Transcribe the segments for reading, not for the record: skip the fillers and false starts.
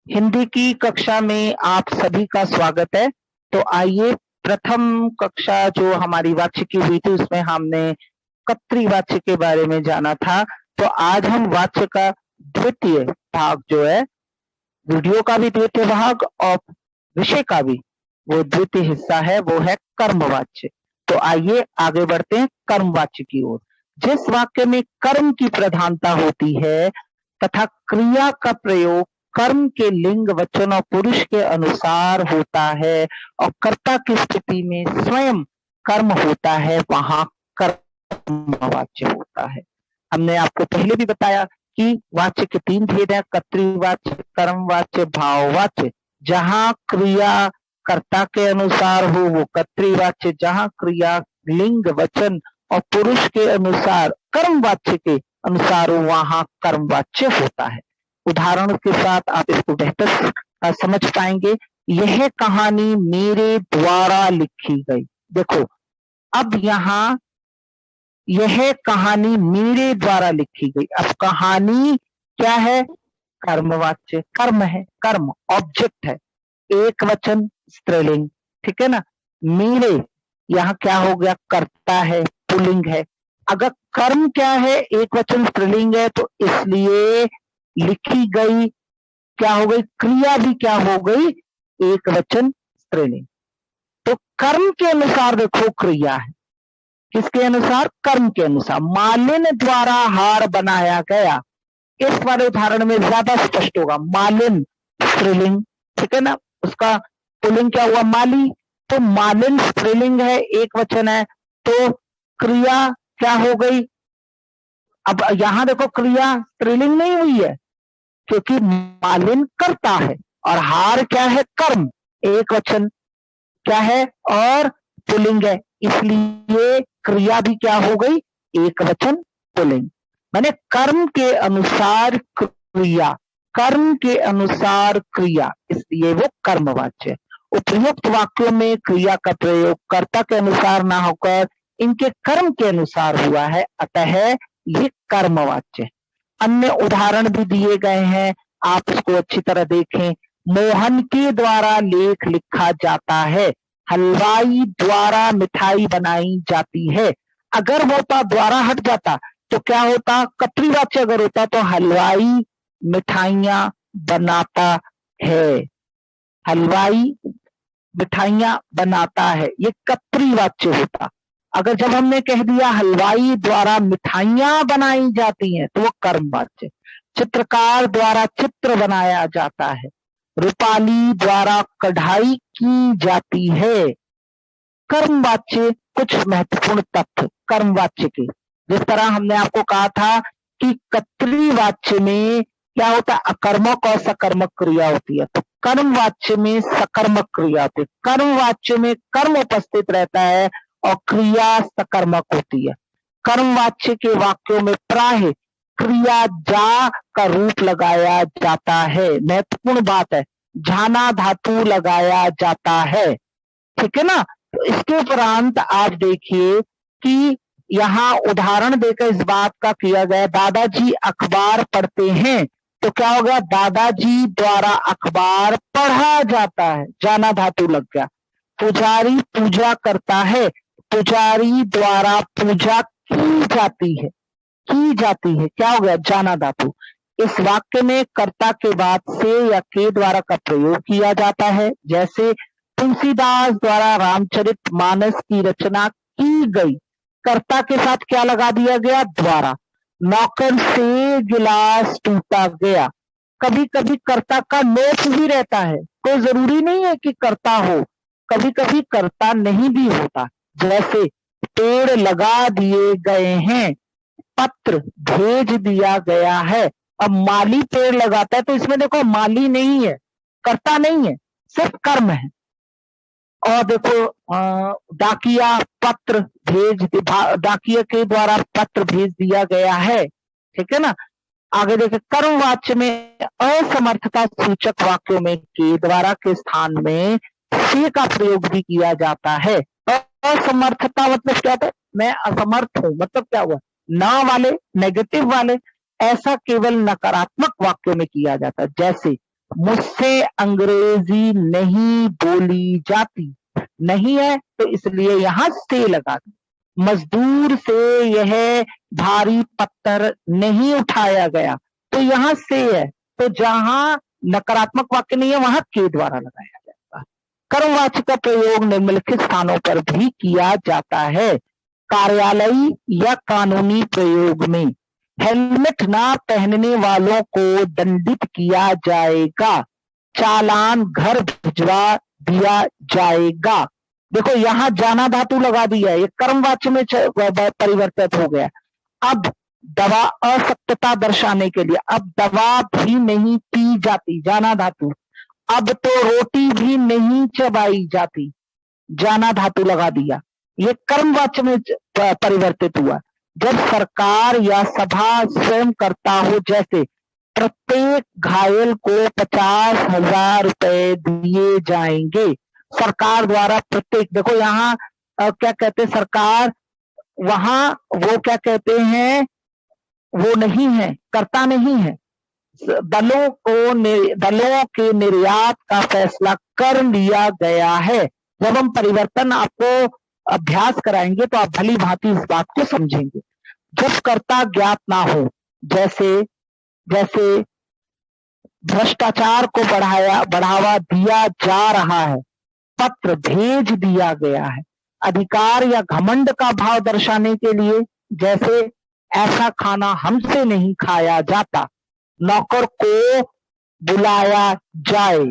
हिंदी की कक्षा में आप सभी का स्वागत है। तो आइए, प्रथम कक्षा जो हमारी वाच्य की हुई थी उसमें हमने कर्तृवाच्य के बारे में जाना था। तो आज हम वाच्य का द्वितीय भाग जो है, वीडियो का भी द्वितीय भाग और विषय का भी वो द्वितीय हिस्सा है, वो है कर्मवाच्य। तो आइए आगे बढ़ते हैं कर्मवाच्य की ओर। जिस वाक्य में कर्म की प्रधानता होती है तथा क्रिया का प्रयोग कर्म के लिंग, वचन और पुरुष के अनुसार होता है और कर्ता की स्थिति में स्वयं कर्म होता है, वहां कर्मवाच्य होता है। हमने आपको पहले भी बताया कि वाच्य के 3 भेद है: कर्तृवाच्य, कर्मवाच्य, भाववाच्य। जहां क्रिया कर्ता के अनुसार हो वो कर्तृवाच्य, जहां क्रिया लिंग, वचन और पुरुष के अनुसार कर्मवाच्य के अनुसार हो वहां कर्मवाच्य होता है। उदाहरण के साथ आप इसको बेहतर समझ पाएंगे। यह कहानी मेरे द्वारा लिखी गई। देखो, अब यहाँ यह कहानी मेरे द्वारा लिखी गई। अब कहानी क्या है? कर्मवाच्य, कर्म है, कर्म ऑब्जेक्ट है, एक वचन स्त्रीलिंग, ठीक है ना। मेरे यहाँ क्या हो गया? कर्ता है, पुल्लिंग है। अगर कर्म क्या है? एक वचन स्त्रीलिंग है, तो इसलिए लिखी गई क्या हो गई? क्रिया भी क्या हो गई? एक वचन स्त्रीलिंग। तो कर्म के अनुसार देखो क्रिया है, किसके अनुसार? कर्म के अनुसार। मालिन द्वारा हार बनाया गया, इस वाले उदाहरण में ज्यादा स्पष्ट होगा। मालिन स्त्रीलिंग, ठीक है ना, उसका पुल्लिंग क्या हुआ? माली। तो मालिन स्त्रीलिंग है, एक वचन है, तो क्रिया क्या हो गई? अब यहां देखो, क्रिया स्त्रीलिंग नहीं हुई है क्योंकि मालिन करता है और हार क्या है? कर्म, एक वचन क्या है और पुल्लिंग है, इसलिए क्रिया भी क्या हो गई? एक वचन पुल्लिंग। माने कर्म के अनुसार क्रिया, कर्म के अनुसार क्रिया, इसलिए वो कर्मवाच्य। उपयुक्त वाक्यों में क्रिया का प्रयोग कर्ता के अनुसार ना होकर इनके कर्म के अनुसार हुआ है, अतः ये कर्मवाच्य। अन्य उदाहरण भी दिए गए हैं, आप इसको अच्छी तरह देखें। मोहन के द्वारा लेख लिखा जाता है, हलवाई द्वारा मिठाई बनाई जाती है। अगर होता द्वारा हट जाता तो क्या होता? कर्तृवाच्य अगर होता तो हलवाई मिठाइयां बनाता है, हलवाई मिठाइयां बनाता है, ये कर्तृवाच्य होता। अगर जब हमने कह दिया हलवाई द्वारा मिठाइयां बनाई जाती हैं तो वो कर्मवाच्य। चित्रकार द्वारा चित्र बनाया जाता है, रूपाली द्वारा कढ़ाई की जाती है। कर्मवाच्य कुछ महत्वपूर्ण तथ्य कर्मवाच्य के, जिस तरह हमने आपको कहा था कि कर्तृवाच्य में क्या होता है? अकर्मक और सकर्मक क्रिया होती है, तो कर्मवाच्य में सकर्मक क्रिया होती है। कर्मवाच्य में कर्म उपस्थित रहता है और क्रिया सकर्मक होती है। कर्मवाच्य के वाक्यों में प्राय क्रिया जा का रूप लगाया जाता है, महत्वपूर्ण बात है, जाना धातु लगाया जाता है, ठीक है ना। तो इसके उपरांत आप देखिए कि यहाँ उदाहरण देकर इस बात का किया गया, दादाजी अखबार पढ़ते हैं, तो क्या हो गया? दादाजी द्वारा अखबार पढ़ा जाता है, जाना धातु लग गया। पुजारी पूजा करता है, पुजारी द्वारा पूजा की जाती है, की जाती है, क्या हो गया? जाना धातु। इस वाक्य में कर्ता के बाद से या के द्वारा का प्रयोग किया जाता है, जैसे तुलसीदास द्वारा रामचरितमानस की रचना की गई, कर्ता के साथ क्या लगा दिया गया? द्वारा। नौकर से गिलास टूटा गया, कभी कभी कर्ता का नोट भी रहता है, कोई जरूरी नहीं है कि कर्ता हो, कभी कभी कर्ता नहीं भी होता। जैसे पेड़ लगा दिए गए हैं, पत्र भेज दिया गया है। अब माली पेड़ लगाता है तो इसमें देखो माली नहीं है, कर्ता नहीं है, सिर्फ कर्म है। और देखो डाकिया पत्र डाकिया के द्वारा पत्र भेज दिया गया है, ठीक है ना। आगे देखे, कर्मवाच्य में असमर्थता सूचक वाक्यों में के द्वारा के स्थान में से का प्रयोग भी किया जाता है। असमर्थता मतलब क्या था? मैं असमर्थ हूं, मतलब क्या हुआ? ना वाले, नेगेटिव वाले, ऐसा केवल नकारात्मक वाक्यों में किया जाता है। जैसे मुझसे अंग्रेजी नहीं बोली जाती। नहीं है तो इसलिए यहां से लगा दी। मजदूर से यह भारी पत्थर नहीं उठाया गया, तो यहां से है। तो जहां नकारात्मक वाक्य नहीं है वहां के द्वारा लगाया जाएगा। कर्मवाच्य का प्रयोग निम्नलिखित स्थानों पर भी किया जाता है। कार्यालयी या कानूनी प्रयोग में हेलमेट ना पहनने वालों को दंडित किया जाएगा, चालान घर भिजवा दिया जाएगा। देखो यहां जाना धातु लगा दिया है, ये कर्मवाच्य में परिवर्तित हो गया। अब दवा असक्तता दर्शाने के लिए, अब दवा भी नहीं पी जाती, जाना धातु। अब तो रोटी भी नहीं चबाई जाती, जाना धातु लगा दिया। ये कर्मवाच्य में परिवर्तित हुआ। जब सरकार या सभा स्वयं करता हो, जैसे प्रत्येक घायल को 50,000 रुपए दिए जाएंगे, सरकार द्वारा प्रत्येक। देखो यहाँ क्या कहते हैं सरकार, वहां वो क्या कहते हैं, वो नहीं है, करता नहीं है। दलों के निर्यात का फैसला कर लिया गया है। जब हम परिवर्तन आपको अभ्यास कराएंगे तो आप भली भांति इस बात को समझेंगे। जब कर्ता ज्ञात ना हो, जैसे भ्रष्टाचार को बढ़ावा दिया जा रहा है, पत्र भेज दिया गया है। अधिकार या घमंड का भाव दर्शाने के लिए, जैसे ऐसा खाना हमसे नहीं खाया जाता, नौकर को बुलाया जाए।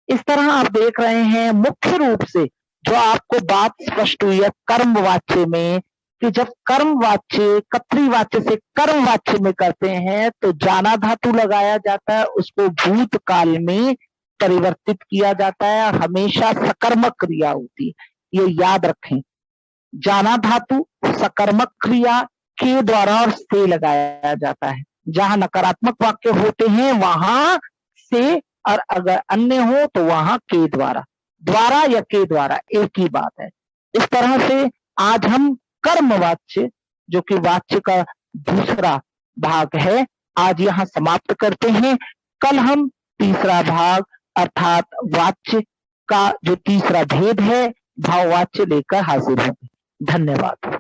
इस तरह आप देख रहे हैं मुख्य रूप से जो आपको बात स्पष्ट हुई है कर्मवाच्य में, कि जब कर्मवाच्य कर्तृवाच्य से कर्मवाच्य में करते हैं तो जाना धातु लगाया जाता है, उसको भूतकाल में परिवर्तित किया जाता है, हमेशा सकर्मक क्रिया होती है, ये याद रखें। जाना धातु सकर्मक क्रिया के द्वारा और से लगाया जाता है। जहां नकारात्मक वाक्य होते हैं वहां से, और अगर अन्य हो तो वहां के द्वारा। द्वारा या के द्वारा एक ही बात है। इस तरह से आज हम कर्मवाच्य, जो कि वाच्य का दूसरा भाग है, आज यहाँ समाप्त करते हैं। कल हम तीसरा भाग अर्थात वाच्य का जो तीसरा भेद है भाववाच्य लेकर हाजिर होंगे। धन्यवाद।